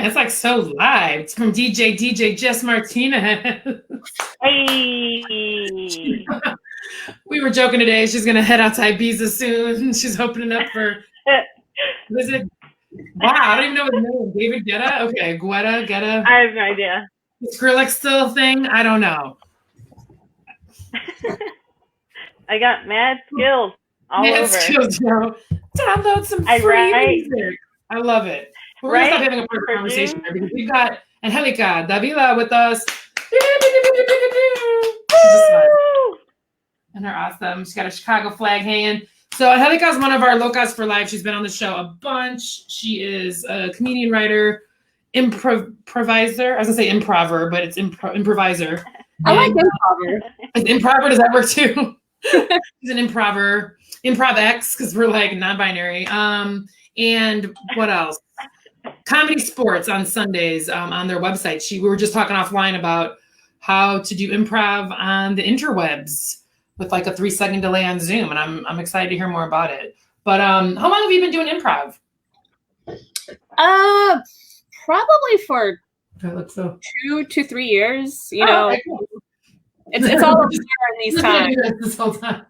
It's like so live. It's from DJ Jess Martinez. Hey. We were joking today. She's gonna head out to Ibiza soon. She's opening up for. Was it? Wow, I don't even know his name. David Guetta. Okay, Guetta. I have no idea. Is Skrillex still a thing? I don't know. I got mad skills all over. Skills, download some free music. I love it. We're gonna stop having a conversation there because we've got Angelica Davila with us. And they're awesome. She's got a Chicago flag hanging. So Angelica is one of our Locas for Life. She's been on the show a bunch. She is a comedian, writer, improviser. I was gonna say improver, but it's improviser. I like improver. Is improver, does that work too? She's an improver. Improv X, because we're like non-binary. And what else? Comedy Sports on Sundays on their website. We were just talking offline about how to do improv on the interwebs with like a 3-second delay on Zoom, and I'm excited to hear more about it. But how long have you been doing improv? Probably for 2 to 3 years. You know, okay. It's all up here in these times. This whole time.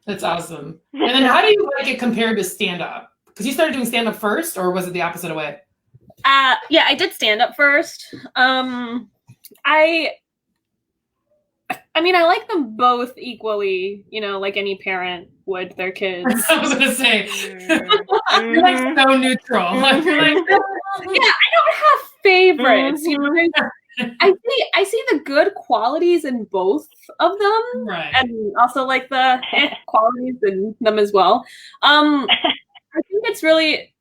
That's awesome. And then how do you like it compared to stand-up? Because you started doing stand-up first, or was it the opposite way? Yeah, I did stand-up first. I mean, I like them both equally, you know, like any parent would their kids. I was going to say, you're like so neutral. Mm-hmm. Yeah, I don't have favorites. Mm-hmm. You know, I see the good qualities in both of them, right, and also like the qualities in them as well. I think it's really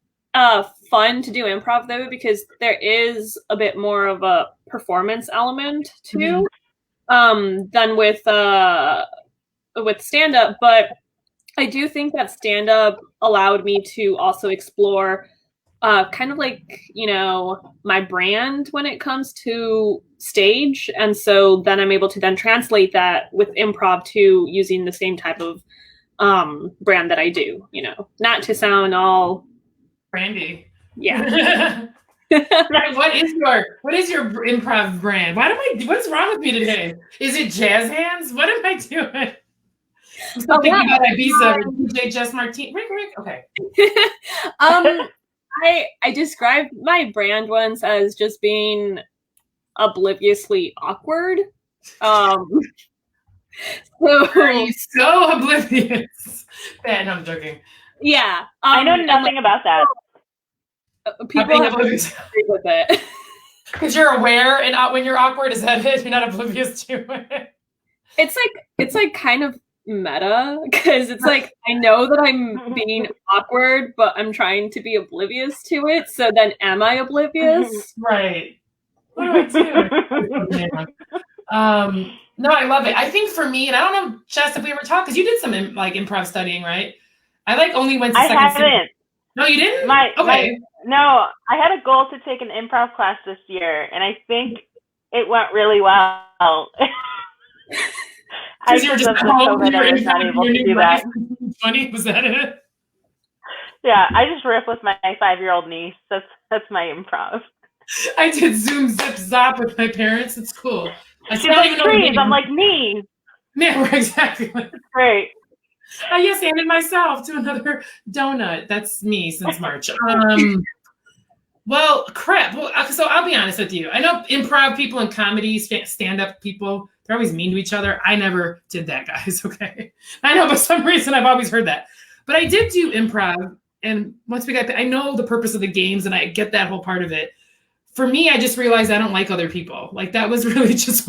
fun to do improv though, because there is a bit more of a performance element too, than with stand-up. But I do think that stand-up allowed me to also explore kind of like, you know, my brand when it comes to stage. And so then I'm able to then translate that with improv to using the same type of brand that I do, you know, not to sound all brandy. Yeah. What is your improv brand? What's wrong with me today? Is it jazz hands? What am I doing? I'm still thinking about Ibiza with DJ Jess Martinez. Rick. Okay. I described my brand once as just being obliviously awkward. So are you so oblivious? Man, I'm joking. Yeah. I know nothing about that. People have agree with it. Because you're aware, and when you're awkward, is that it? You're not oblivious to it. It's like kind of meta, because it's like I know that I'm being awkward, but I'm trying to be oblivious to it. So then, am I oblivious? Right. What do I do? No, I love it. I think for me, and I don't know, Jess, if we ever talked, because you did some improv studying, right? I only went to second. I haven't. No, you didn't? Okay. No, I had a goal to take an improv class this year, and I think it went really well. I just at home, I was not able to do that. Funny, was that it? Yeah, I just riff with my 5-year-old niece. That's my improv. I did Zoom Zip Zop with my parents. It's cool. She's like, trees. I'm like, me. Yeah, exactly. It's great. Yes, handed myself to another donut. That's me since March. Well, crap. Well, so I'll be honest with you. I know improv people and comedy, stand-up people, they're always mean to each other. I never did that, guys, okay? I know, for some reason, I've always heard that. But I did do improv, and once I know the purpose of the games, and I get that whole part of it. For me, I just realized I don't like other people. Like, that was really just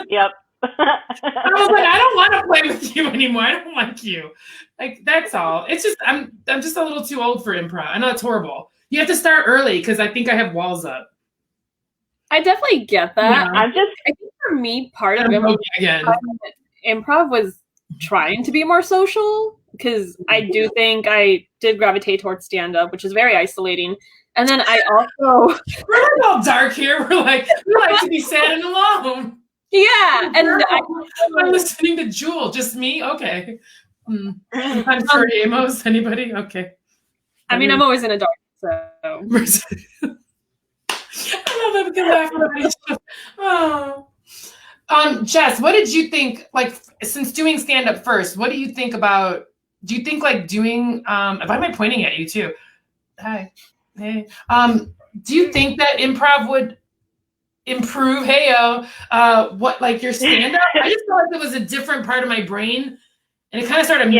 Yep. I was like, I don't want to play with you anymore. I don't like you. Like, that's all. It's just I'm just a little too old for improv. I know it's horrible. You have to start early because I think I have walls up. I definitely get that. Yeah. I think for me, part of improv was trying to be more social, because I do think I did gravitate towards stand-up, which is very isolating. And then I also we're all dark here. We like to be sad and alone. Yeah, and I'm listening to Jewel. Just me? Okay. I'm sorry, Amos. Anybody? Okay. I mean, I'm always in a dark, so. I love that we can laugh about each other. Oh. Jess, what did you think, like, since doing stand-up first, what do you think about, do you think, like, doing, why am I pointing at you, too? Hi. Hey. Do you think that improv would improve, what, like, your stand-up? I just felt like it was a different part of my brain, and it kind of started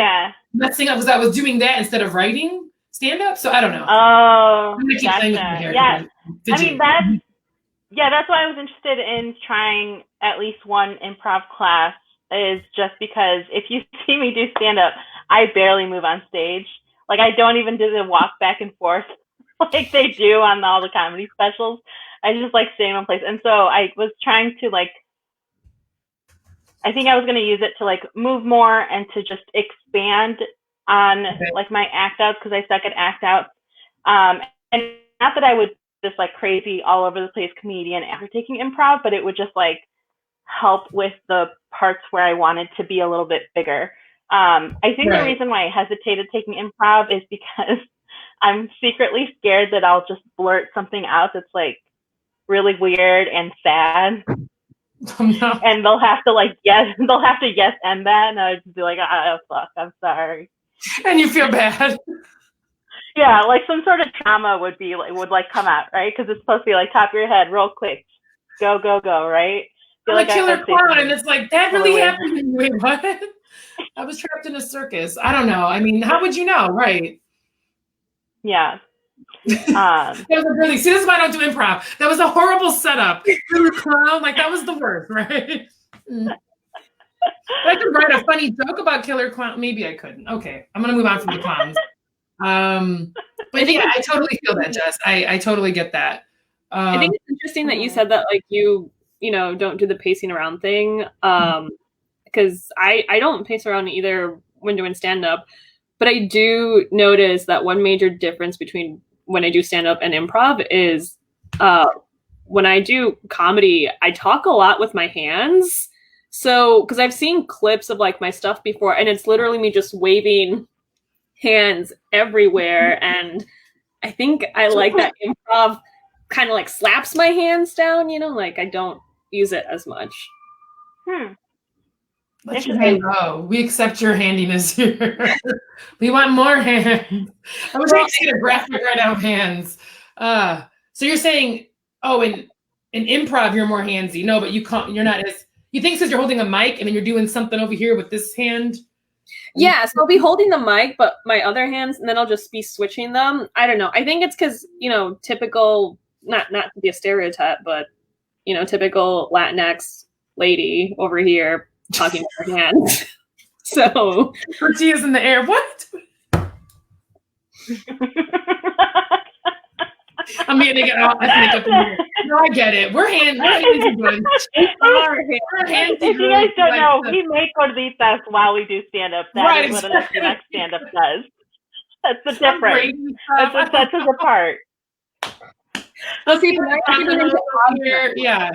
messing up because I was doing that instead of writing stand-up, so I don't know. Oh, I'm gonna keep playing with my hair. Yeah. I mean, that's why I was interested in trying at least one improv class, is just because if you see me do stand-up, I barely move on stage. Like, I don't even do the walk back and forth like they do on all the comedy specials. I just, like, stay in one place. And so I was trying to, like, I think I was going to use it to, like, move more and to just expand on, like, my act outs, because I suck at act outs. And not that I would just, like, crazy all over the place comedian after taking improv, but it would just, like, help with the parts where I wanted to be a little bit bigger. I think the reason why I hesitated taking improv is because I'm secretly scared that I'll just blurt something out that's, like, really weird and sad. Oh, no. And they'll have to yes and that, and I'd just be like, oh fuck, I'm sorry. And you feel bad. Yeah, like some sort of trauma would come out, right? Because it's supposed to be like top of your head, real quick, go, right? I'm like a killer clown, and it's like, that really happened to me. Wait, what? I was trapped in a circus. I don't know. I mean, how would you know, right? Yeah. That was really, see, this is why I don't do improv. That was a horrible setup. Killer clown, like, that was the worst, right? I could write a funny joke about killer clown. Maybe I couldn't. Okay, I'm gonna move on from the clowns. But yeah, I totally feel that, Jess. I totally get that. I think it's interesting that you said that, like, you don't do the pacing around thing. Because I don't pace around either when doing stand-up, but I do notice that one major difference between when I do stand-up and improv is when I do comedy, I talk a lot with my hands. So, because I've seen clips of, like, my stuff before, and it's literally me just waving hands everywhere, and I think I like that improv kind of, like, slaps my hands down, like, I don't use it as much. Let your hand go. We accept your handiness here. We want more hands. I wish I could get a graphic right out of hands. So you're saying, in improv you're more handsy. No, but you're not as, you think because you're holding a mic and then you're doing something over here with this hand? Yeah, so I'll be holding the mic, but my other hands, and then I'll just be switching them. I don't know. I think it's because, typical, not to be a stereotype, but, typical Latinx lady over here talking with her hands. So. Tortillas in the air. What? I'm going to get all ethnic up in here. No, I get it. We're handsy good. If you guys don't know, we make gorditas while we do stand-up. That is what the next stand-up does. That's the difference. That's what sets us apart. Let's see. Yeah,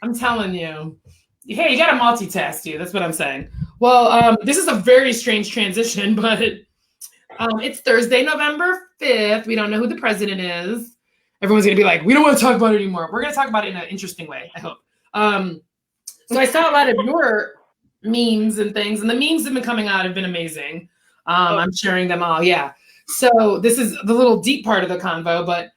I'm telling you. Hey, you got to multitask, dude. That's what I'm saying. Well, this is a very strange transition, but it's Thursday, November 5th. We don't know who the president is. Everyone's going to be like, we don't want to talk about it anymore. We're going to talk about it in an interesting way, I hope. So I saw a lot of your memes and things, and the memes have been coming out have been amazing. I'm sharing them all, yeah. So this is the little deep part of the convo, but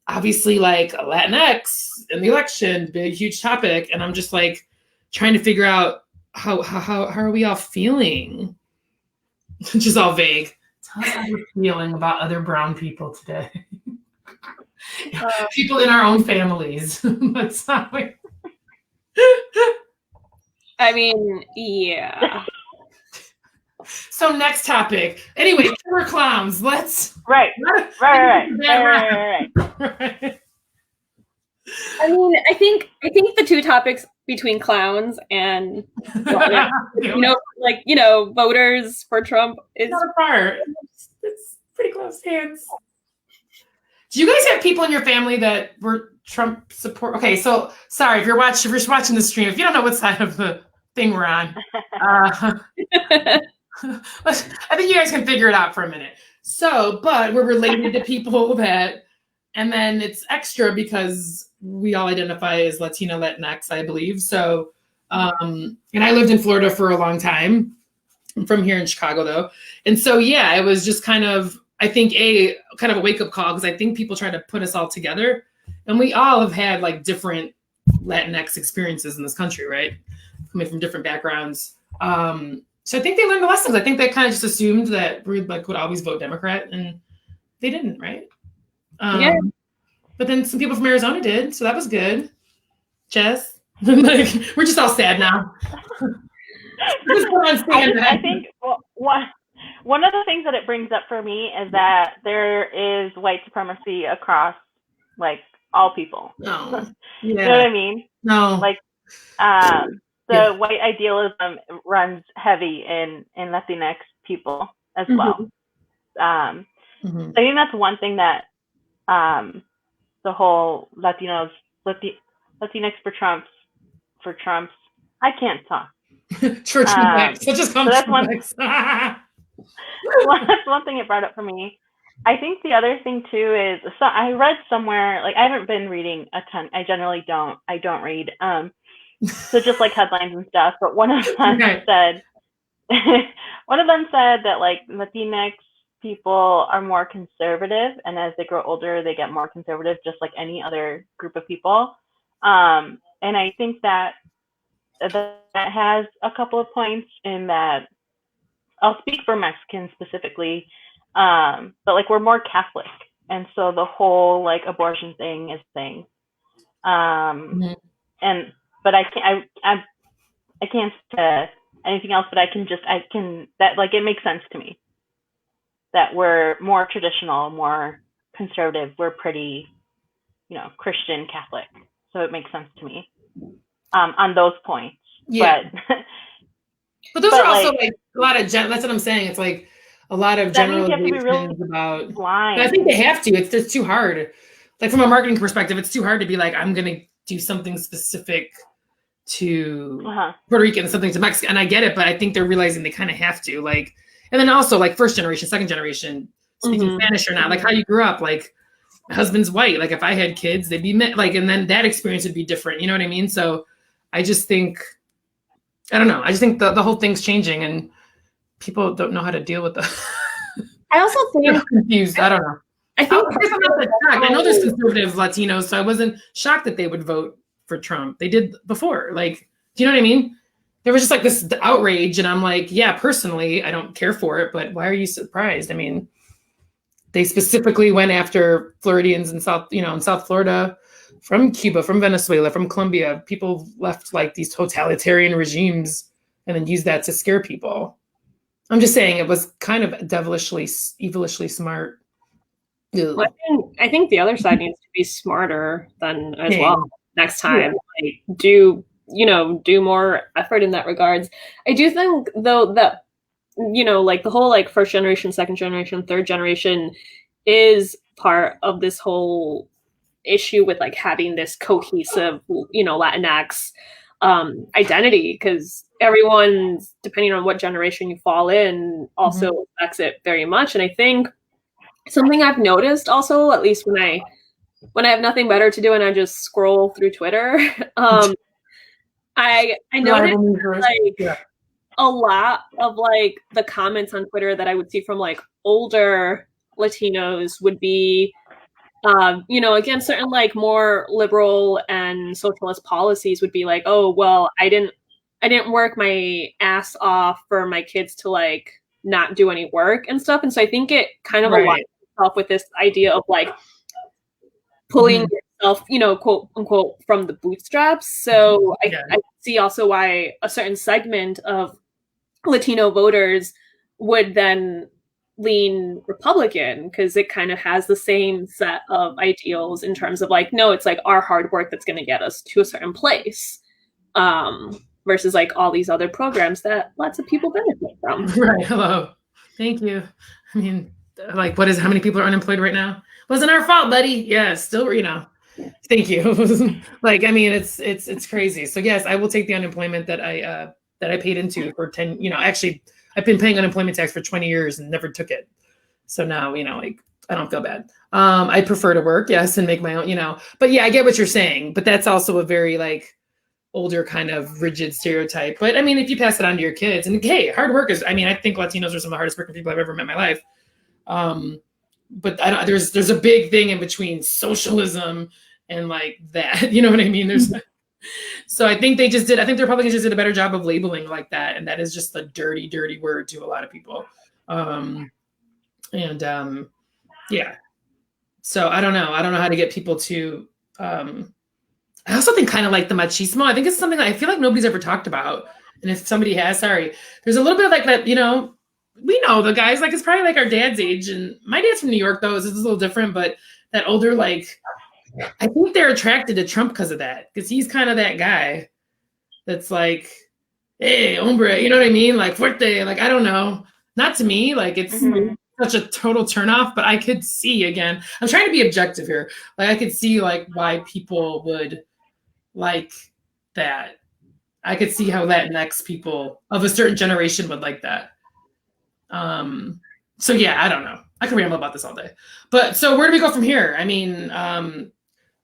obviously, like, Latinx and the election, big, huge topic. And I'm just, like, trying to figure out how are we all feeling? Just all vague. Tell us how you're feeling about other brown people today. People in our own families. That's not weird. I mean, yeah. So next topic. Anyway, killer clowns. Let's right. Right. I mean, I think the two topics between clowns and voters for Trump is not apart. It's pretty close hands. Do you guys have people in your family that were Trump support? Okay, so sorry if you're watching the stream. If you don't know what side of the thing we're on, I think you guys can figure it out for a minute. So, but we're related to people that, and then it's extra because we all identify as Latino, Latinx, I believe. So, and I lived in Florida for a long time. I'm from here in Chicago though. And so, yeah, it was just kind of, I think kind of a wake up call, because I think people try to put us all together, and we all have had like different Latinx experiences in this country, right? Coming from different backgrounds. So I think they learned the lessons. I think they kind of just assumed that we like would always vote Democrat, and they didn't, right? Yeah. But then some people from Arizona did, so that was good. Jess, like, we're just all sad now. I think one of the things that it brings up for me is that there is white supremacy across like all people. No. You know what I mean? No. Like white idealism runs heavy in Latinx people as well. I think that's one thing that the whole Latinx for Trumps. I can't talk. Church so just come. So that's one thing it brought up for me. I think the other thing too is, so I read somewhere, like I haven't been reading a ton. I generally don't. I don't read. So just like headlines and stuff. But one of them said that like Latinx people are more conservative, and as they grow older, they get more conservative, just like any other group of people. And I think that has a couple of points in that. I'll speak for Mexicans specifically, but like we're more Catholic, and so the whole like abortion thing is a thing. But I can't say anything else, but I can that like it makes sense to me that we're more traditional, more conservative. We're pretty, Christian Catholic, so it makes sense to me on those points. Yeah. But those are also like a lot of that's what I'm saying. It's like a lot of generalizations really about. Blind. I think they have to. It's too hard. Like from a marketing perspective, it's too hard to be like, I'm gonna do something specific to Puerto Rican and something to Mexico. And I get it, but I think they're realizing they kind of have to. Like, and then also like first generation, second generation, speaking Spanish or not, like how you grew up. Like, my husband's white. Like if I had kids, they'd be like, and then that experience would be different. You know what I mean? So I just think. I don't know. I just think the whole thing's changing, and people don't know how to deal with that. I also think I'm confused. I don't know. I know there's conservative Latinos, so I wasn't shocked that they would vote for Trump. They did before. Like, do you know what I mean? There was just like this outrage, and I'm like, yeah, personally, I don't care for it, but why are you surprised? I mean, they specifically went after Floridians in South Florida. From Cuba, from Venezuela, from Colombia, people left like these totalitarian regimes and then used that to scare people. I'm just saying it was kind of evilishly smart. Well, I think the other side needs to be smarter than as well next time. Yeah. Like, do more effort in that regards. I do think though that, like the whole like first generation, second generation, third generation is part of this whole issue with like having this cohesive, Latinx identity, because everyone's, depending on what generation you fall in, also affects it very much. And I think something I've noticed also, at least when I have nothing better to do and I just scroll through Twitter, I noticed a lot of like the comments on Twitter that I would see from like older Latinos would be against certain like more liberal and socialist policies, would be like, oh, well, I didn't work my ass off for my kids to like not do any work and stuff. And so I think it kind of aligns itself with this idea of like pulling yourself, quote unquote, from the bootstraps. So I see also why a certain segment of Latino voters would then lean Republican, because it kind of has the same set of ideals in terms of like, no, it's like our hard work that's going to get us to a certain place, versus like all these other programs that lots of people benefit from. Right. Hello. Thank you. I mean, like, how many people are unemployed right now? Wasn't our fault, buddy. Yeah, still, thank you. Like, I mean, it's crazy. So yes, I will take the unemployment that I paid into for 10, actually I've been paying unemployment tax for 20 years and never took it. So now, like I don't feel bad. I prefer to work, yes, and make my own, but yeah, I get what you're saying, but that's also a very like older kind of rigid stereotype. But I mean, if you pass it on to your kids, and hey, hard work is, I think Latinos are some of the hardest working people I've ever met in my life. But there's a big thing in between socialism and like that, you know what I mean? So I think I think the Republicans just did a better job of labeling like that. And that is just a dirty, dirty word to a lot of people. Yeah. So I don't know how to get people to, I also think kind of like the machismo. I think it's something that I feel like nobody's ever talked about. And if somebody has, sorry, there's a little bit of like that, we know the guys, like it's probably like our dad's age. And my dad's from New York though, so it's a little different, but that older, like, I think they're attracted to Trump because of that. Because he's kind of that guy that's like, hey, hombre, you know what I mean? Like fuerte, like, I don't know. Not to me, like it's such a total turnoff, but I could see, again, I'm trying to be objective here. Like I could see like why people would like that. I could see how Latinx people of a certain generation would like that. So yeah, I don't know. I could ramble about this all day. But so where do we go from here? I mean,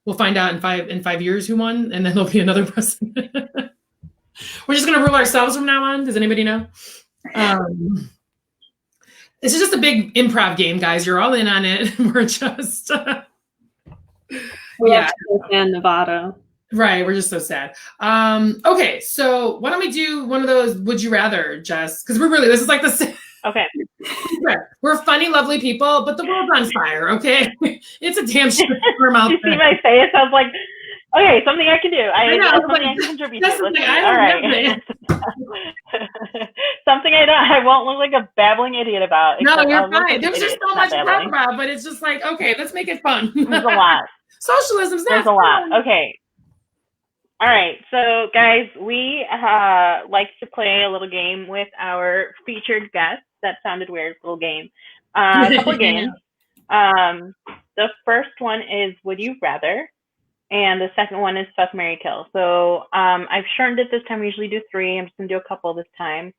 we'll find out in 5 years who won, and then there'll be another president. We're just gonna rule ourselves from now on. Does anybody know? This is just a big improv game, guys. You're all in on it. We're just yeah, and Nevada. Right, we're just so sad. Okay, so why don't we do one of those would you rather, Jess? Because this is like the okay. We're funny, lovely people, but the world's on fire, okay? It's a damn shit storm out there. You see my face? I was like, okay, something I can do. I can contribute to. All right. Something I won't look like a babbling idiot about. No, you're fine. There's just so much to talk about, but it's just like, okay, let's make it fun. There's a lot. Socialism's not There's a lot. Okay. All right, so guys, we like to play a little game with our featured guests. That sounded weird, little game. A couple of games. The first one is Would You Rather, and the second one is Fuck, Marry, Kill. So I've shortened it this time. We usually do 3. I'm just going to do a couple this time.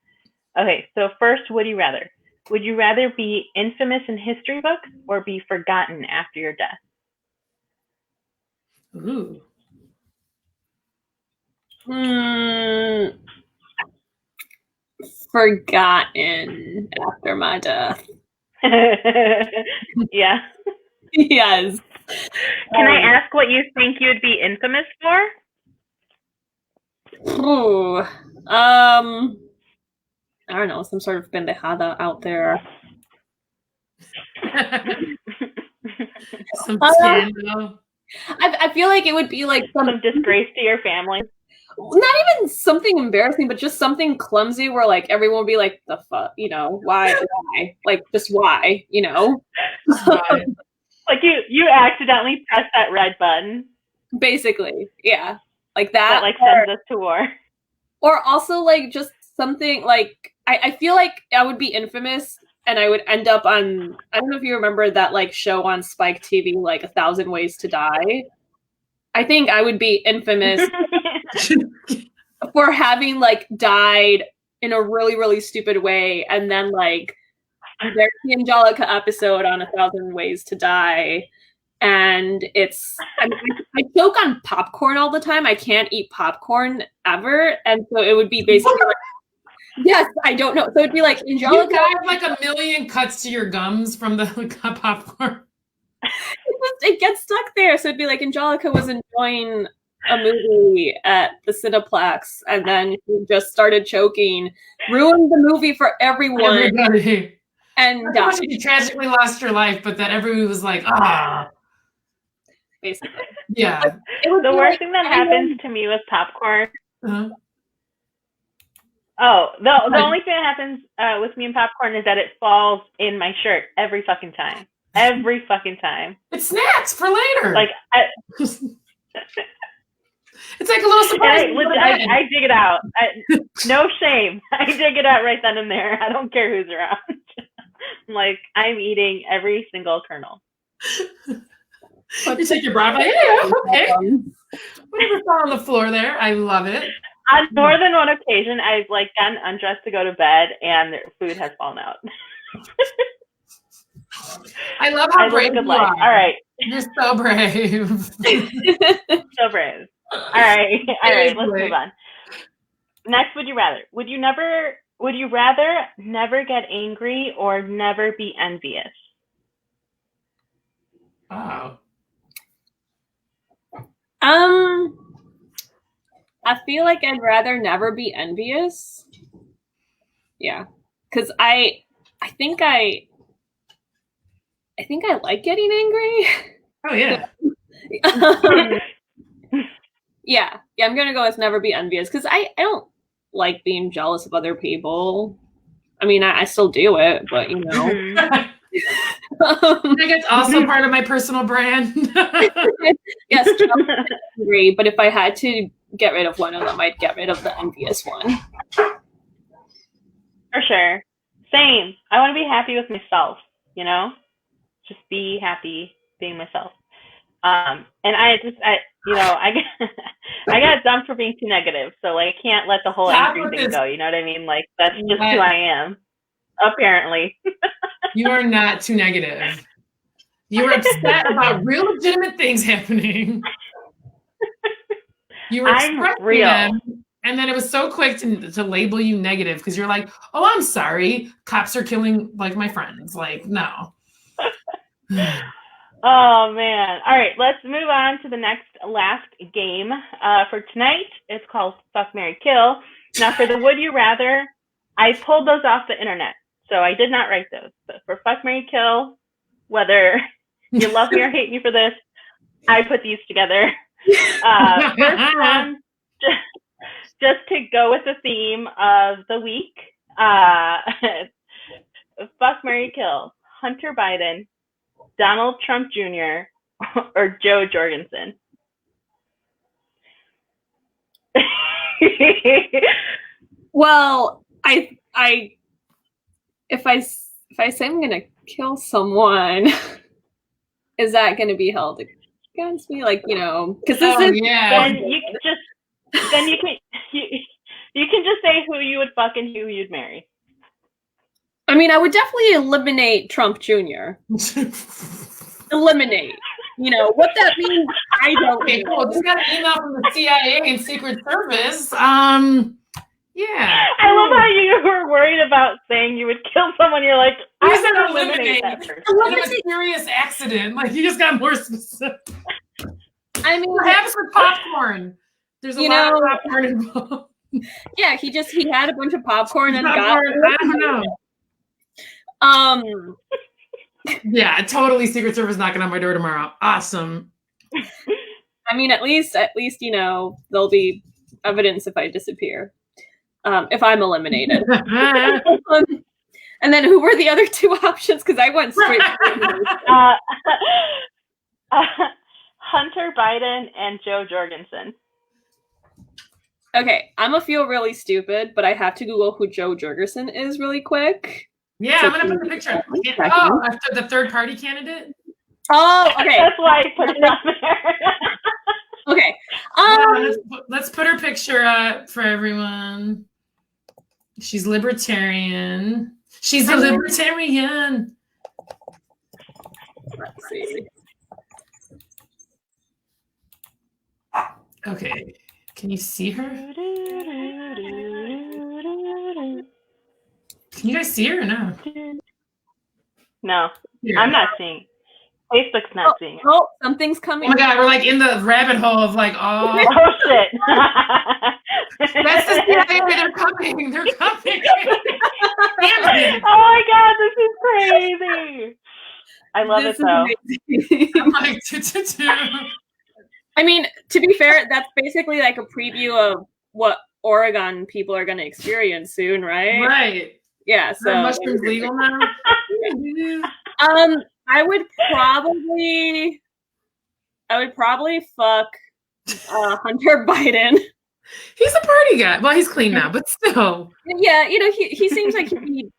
Okay, so first, Would you rather? Would you rather be infamous in history books or be forgotten after your death? Ooh. Forgotten after my death. Yeah. Yes. Can I ask what you think you'd be infamous for? Ooh. I don't know, some sort of pendejada out there. Some scandal. I feel like it would be like some disgrace to your family. Not even something embarrassing, but just something clumsy where like everyone would be like, the fuck, why? Like, just why, Like you accidentally pressed that red button. Basically, yeah. Like that. That like sends us to war. Or also like just something like, I feel like I would be infamous and I would end up on, I don't know if you remember that like show on Spike TV, like 1,000 Ways to Die. I think I would be infamous for having like died in a really, really stupid way. And then like there's the Angelica episode on 1,000 Ways to Die. And I choke on popcorn all the time. I can't eat popcorn ever. And so it would be basically like, yes, I don't know. So it'd be like Angelica. You have like 1 million cuts to your gums from the popcorn. It gets stuck there. So it'd be like Angelica was enjoying a movie at the Cineplex and then she just started choking, ruined the movie for everyone. Everybody. And you tragically lost your life, but that everybody was like, ah. Basically. Yeah. The worst thing that happens to me with popcorn. Uh-huh. Oh, the only thing that happens with me and popcorn is that it falls in my shirt every fucking time. Every fucking time. It's snacks for later. Like it's like a little surprise. I dig it out. No shame. I dig it out right then and there. I don't care who's around. Like I'm eating every single kernel. You take your broccoli. Yeah, okay. Whatever fell on the floor there. I love it. On more than one occasion, I've like gotten undressed to go to bed and food has fallen out. I love how I live a brave good you life. are. All right. You're so brave. So brave. All right. Let's move on. Next, would you rather? Would you rather never get angry or never be envious? Wow. I feel like I'd rather never be envious. Yeah, because I think I like getting angry. Oh yeah. Yeah, I'm gonna go with never be envious because I don't like being jealous of other people. I mean, I still do it, but you know. I think it's also part of my personal brand. Yes, angry, but if I had to get rid of one of them, I'd get rid of the envious one. For sure. Same. I want to be happy with myself, you know? Just be happy being myself. And I got dumped for being too negative, so like I can't let the whole angry thing go. You know what I mean? Like that's just who I am. Apparently, you are not too negative. You were upset about real legitimate things happening. You were expressing them, and then it was so quick to label you negative because you're like, "Oh, I'm sorry, cops are killing like my friends." Like, no. Oh man! All right, let's move on to the last game for tonight. It's called Fuck, Marry, Kill. Now, for the Would You Rather, I pulled those off the internet, so I did not write those. But for Fuck, Marry, Kill, whether you love me or hate me for this, I put these together. First one, just to go with the theme of the week, Fuck, Marry, Kill, Hunter Biden, Donald Trump Jr., or Joe Jorgensen. Well, if I say I'm gonna kill someone, is that gonna be held against me? Like, you know, because this is then you can just say who you would fuck and who you'd marry. I mean, I would definitely eliminate Trump Jr. Eliminate. You know what that means? I don't. Okay, cool. Just got an email from the CIA and Secret Service. Yeah. I love how you were worried about saying you would kill someone. You're like, I'm gonna eliminate that person. In a mysterious accident. Like you just got more specific. I mean, what happens with popcorn? There's a lot of popcorn involved. Yeah, he had a bunch of popcorn and got. I don't know. Yeah, totally. Secret Service knocking on my door tomorrow. Awesome. I mean, at least you know there'll be evidence if I disappear, if I'm eliminated. And then who were the other two options? Because I went straight. Hunter Biden and Joe Jorgensen. Okay, I'm gonna feel really stupid, but I have to Google who Joe Jorgensen is really quick. Yeah, so I'm gonna put the picture. Oh, the third party candidate. Oh, okay. That's why I put it on there. Okay. Let's put her picture up for everyone. She's libertarian. She's a libertarian. Let's see. Okay. Can you see her? Can you guys see her or no? No, I'm not seeing. Facebook's not seeing it. Oh, something's coming. Oh my god, we're like in the rabbit hole of like, oh shit. That's the CIA. They're coming. They're coming. Oh my god, this is crazy. I love it though. I'm like, I mean, to be fair, that's basically like a preview of what Oregon people are going to experience soon, right? Right. Yeah. So are mushrooms legal now? I would probably fuck Hunter Biden. He's a party guy. Well, he's clean now, but still. Yeah, you know, he seems like he'd be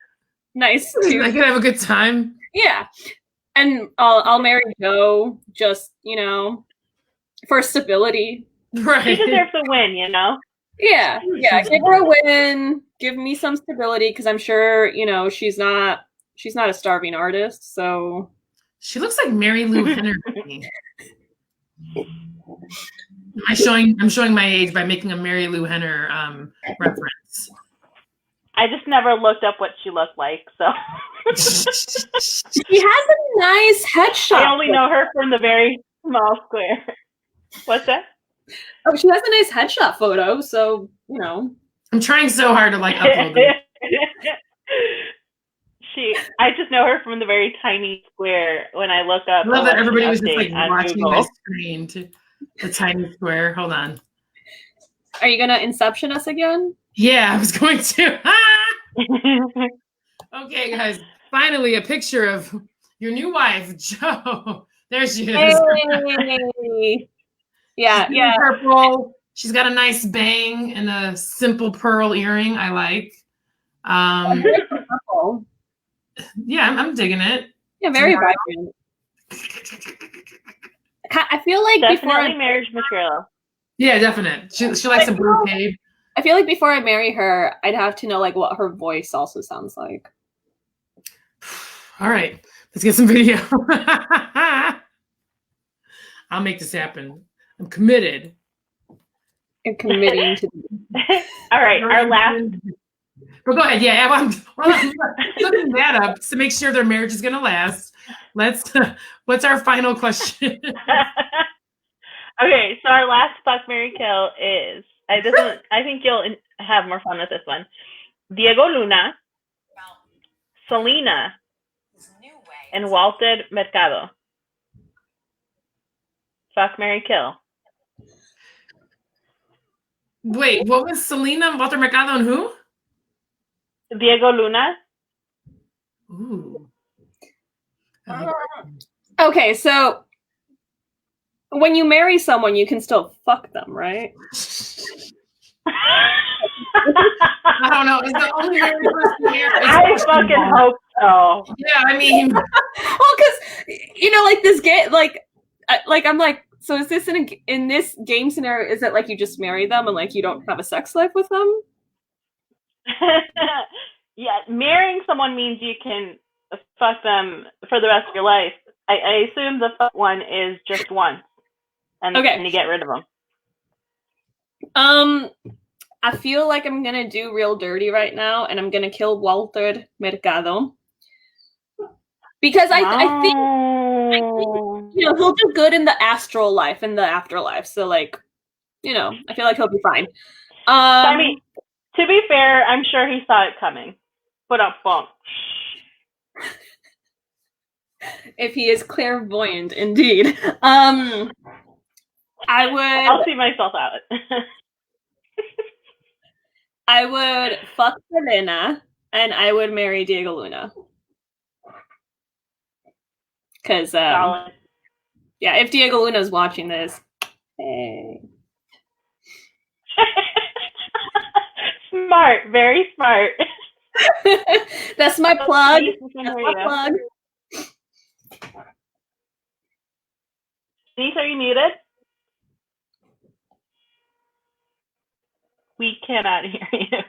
nice too. I could have a good time. Yeah, and I'll marry Joe. Just you know, for stability. Right. She deserves a win, you know. Yeah. Give her a win. Give me some stability because I'm sure you know she's not she's not a starving artist, so She looks like Mary Lou Henner to me. I'm showing my age by making a Mary Lou Henner reference. I just never looked up what she looked like, so she has a nice headshot. I only know her from the very small square. What's that? Oh, she has a nice headshot photo, so you know. I'm trying so hard to like upload it. I just know her from the very tiny square when I look up. I love that everybody was just like watching Google. my screen to the tiny square. Hold on. Are you gonna Inception us again? Yeah, I was going to. Okay, guys. Finally, a picture of your new wife, Jo. There she is. Hey. Yeah, She's yeah. Purple. She's got a nice bang and a simple pearl earring. I like. Purple. Yeah, I'm digging it. Yeah, very vibrant. I feel like definitely marriage material. Yeah, definite. She likes a brocade. I feel like before I marry her, I'd have to know like what her voice also sounds like. All right, let's get some video. I'll make this happen. I'm committed. I'm committing to. All right, our last. But go ahead. Yeah, I'm looking that up to make sure their marriage is going to last. What's our final question? Okay, so our last fuck, marry, kill is I think you'll have more fun with this one. Diego Luna, Selena, and Walter Mercado. Fuck, marry, kill. Wait, what was Selena, Walter Mercado, and who? Diego Luna. Ooh. Okay, so when you marry someone, you can still fuck them, right? I don't know. Is the only married person here? I fucking hope so. Yeah, I mean, well, because you know, like this game, like I'm like, so is this in this game scenario? Is it like you just marry them and like you don't have a sex life with them? Yeah, marrying someone means you can fuck them for the rest of your life. I assume the fuck one is just one, and you get rid of them. I feel like I'm gonna do real dirty right now, and I'm gonna kill Walter Mercado because I think you know he'll do good in the astral life, in the afterlife. So like, you know, I feel like he'll be fine. I mean, to be fair, I'm sure he saw it coming. Put up bump. If he is clairvoyant, indeed. I'll see myself out. I would fuck Selena and I would marry Diego Luna. Because, yeah, if Diego Luna is watching this, hey. Smart, very smart. That's my plug. That's my plug. Denise, are you muted? We cannot hear you.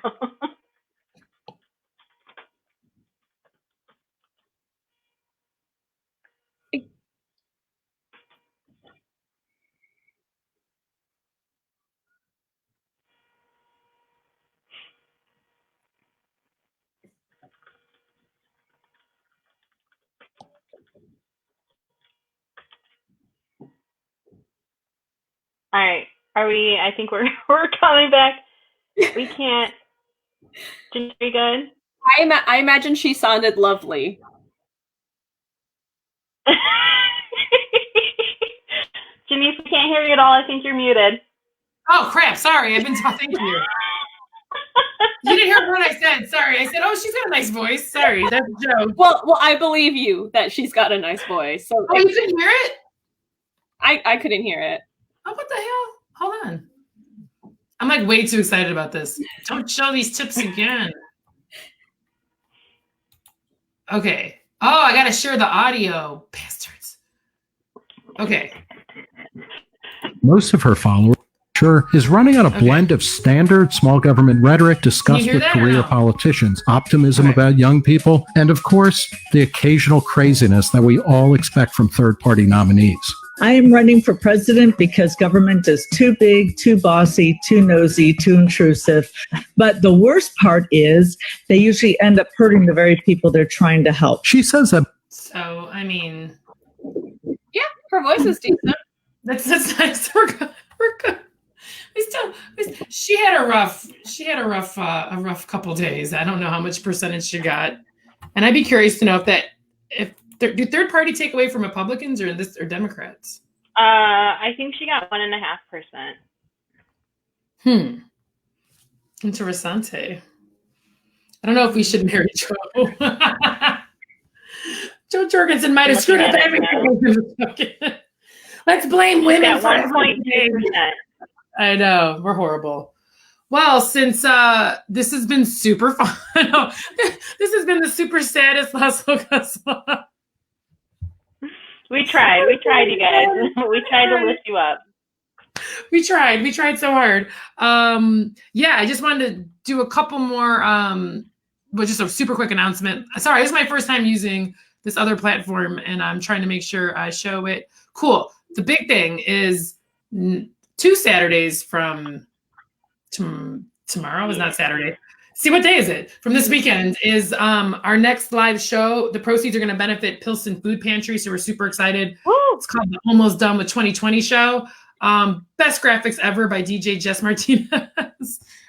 All right. Are we? I think we're coming back. We can't. Are you good? I imagine she sounded lovely. Janice, we can't hear you at all. I think you're muted. Oh crap! Sorry, I've been talking to you. You didn't hear what I said. Sorry, I said, "Oh, she's got a nice voice." Sorry, that's a joke. Well, I believe you that she's got a nice voice. So you couldn't hear it? I couldn't hear it. Oh, what the hell? Hold on. I'm like way too excited about this. Don't show these tips again. Okay. Oh, I gotta share the audio, bastards. Okay. Most of her followers. is running on a blend of standard small government rhetoric discussed with career politicians, optimism about young people, and of course, the occasional craziness that we all expect from third-party nominees. I am running for president because government is too big, too bossy, too nosy, too intrusive. But the worst part is they usually end up hurting the very people they're trying to help. She says that. So, I mean, yeah, her voice is decent. That's nice. We're good. She had a rough couple days. I don't know how much percentage she got, and I'd be curious to know do third party take away from Republicans or Democrats? I think she got 1.5%. Interessante. I don't know if we should marry Joe. Joe Jorgensen might have screwed up everything. Let's blame women for 1.2%. I know, we're horrible. Well, since this has been super fun, this has been the super saddest Las Locas. We tried, you guys. We tried to lift you up. We tried so hard. I just wanted to do a couple more, just a super quick announcement. Sorry, this is my first time using this other platform, and I'm trying to make sure I show it. Cool. The big thing is 2 Saturdays from tomorrow is not Saturday. See, what day is it? From this weekend is our next live show. The proceeds are going to benefit Pilsen Food Pantry, so we're super excited. Woo! It's called the Almost Done with 2020 show. Best graphics ever by DJ Jess Martinez.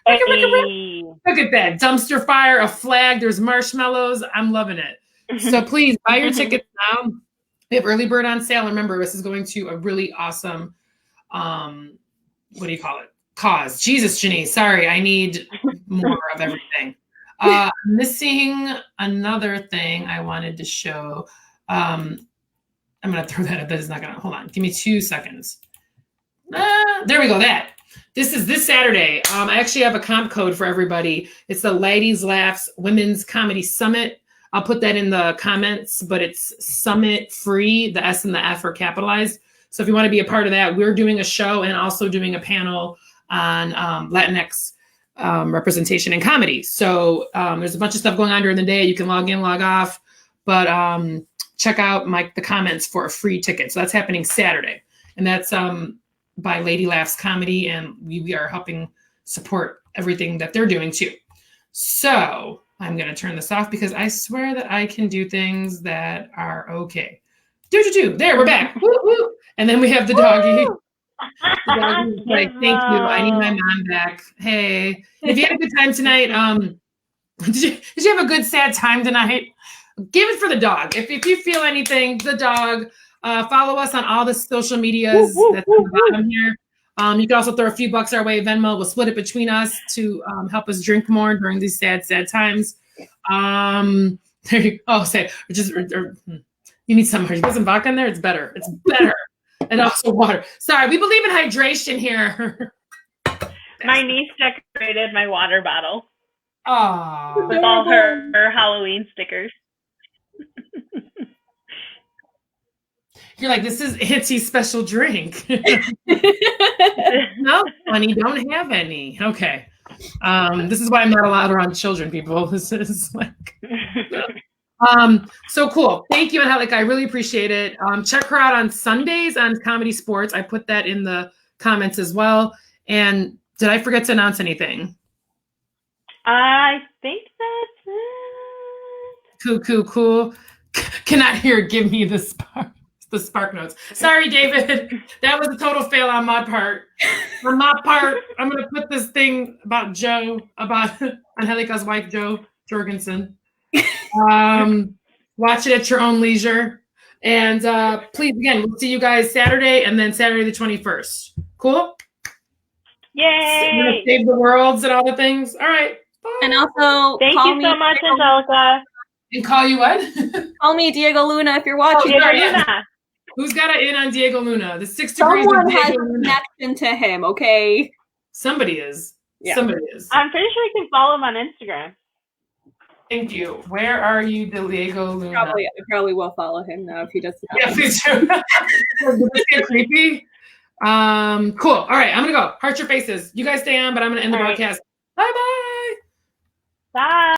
Look at that. Dumpster fire, a flag, there's marshmallows. I'm loving it. So please buy your tickets now. We have early bird on sale. Remember, this is going to a really awesome, cause. Jesus, Janice, sorry, I need more of everything. Missing another thing I wanted to show. I'm going to throw that up. That is not going to, hold on. Give me 2 seconds. There we go. This is this Saturday. I actually have a comp code for everybody. It's the Ladies Laughs Women's Comedy Summit. I'll put that in the comments, but it's Summit free. The S and the F are capitalized. So if you want to be a part of that, we're doing a show and also doing a panel on Latinx representation in comedy. So there's a bunch of stuff going on during the day. You can log in, log off, but check out the comments for a free ticket. So that's happening Saturday. And that's by Lady Laughs Comedy. And we are helping support everything that they're doing too. So I'm going to turn this off because I swear that I can do things that are okay. There, we're back. Woo, woo. And then we have the doggy. The doggy's like, thank you. I need my mom back. Hey, if you had a good time tonight, did you have a good sad time tonight? Give it for the dog. If you feel anything, the dog. Follow us on all the social medias. That's on the bottom here. You can also throw a few bucks our way. Venmo. We'll split it between us to help us drink more during these sad times. There you go. You need some. You put some vodka in there. It's better. And also water. Sorry, we believe in hydration here. My niece decorated my water bottle. Oh, with all her Halloween stickers. You're like, this is Auntie's special drink. No, honey, don't have any. Okay. This is why I'm not allowed around children, people. This is like... so cool. Thank you, Angelica. I really appreciate it. Check her out on Sundays on Comedy Sports. I put that in the comments as well. And did I forget to announce anything? I think that's it. Cool. Cannot hear. Give me the spark notes. Sorry, David. That was a total fail on my part. I'm going to put this thing about Angelica's wife, Joe Jorgensen. Watch it at your own leisure. And please, again, we'll see you guys Saturday and then Saturday the 21st. Cool? Yay! Save the worlds and all the things. All right. Bye. And also, thank you so much, Angelica. And call you what? Call me Diego Luna if you're watching. Diego Luna. Who's got an in on Diego Luna? The 6 degrees Someone of Diego has a Luna. connection to him, okay? Somebody is. Yeah. Somebody is. I'm pretty sure you can follow him on Instagram. Thank you. Where are you, Diego Luna? I probably will follow him now if he doesn't. Yeah, please do. Does this get creepy? Cool. All right, I'm gonna go. Heart your faces. You guys stay on, but I'm gonna end the All right. broadcast. Bye-bye. Bye.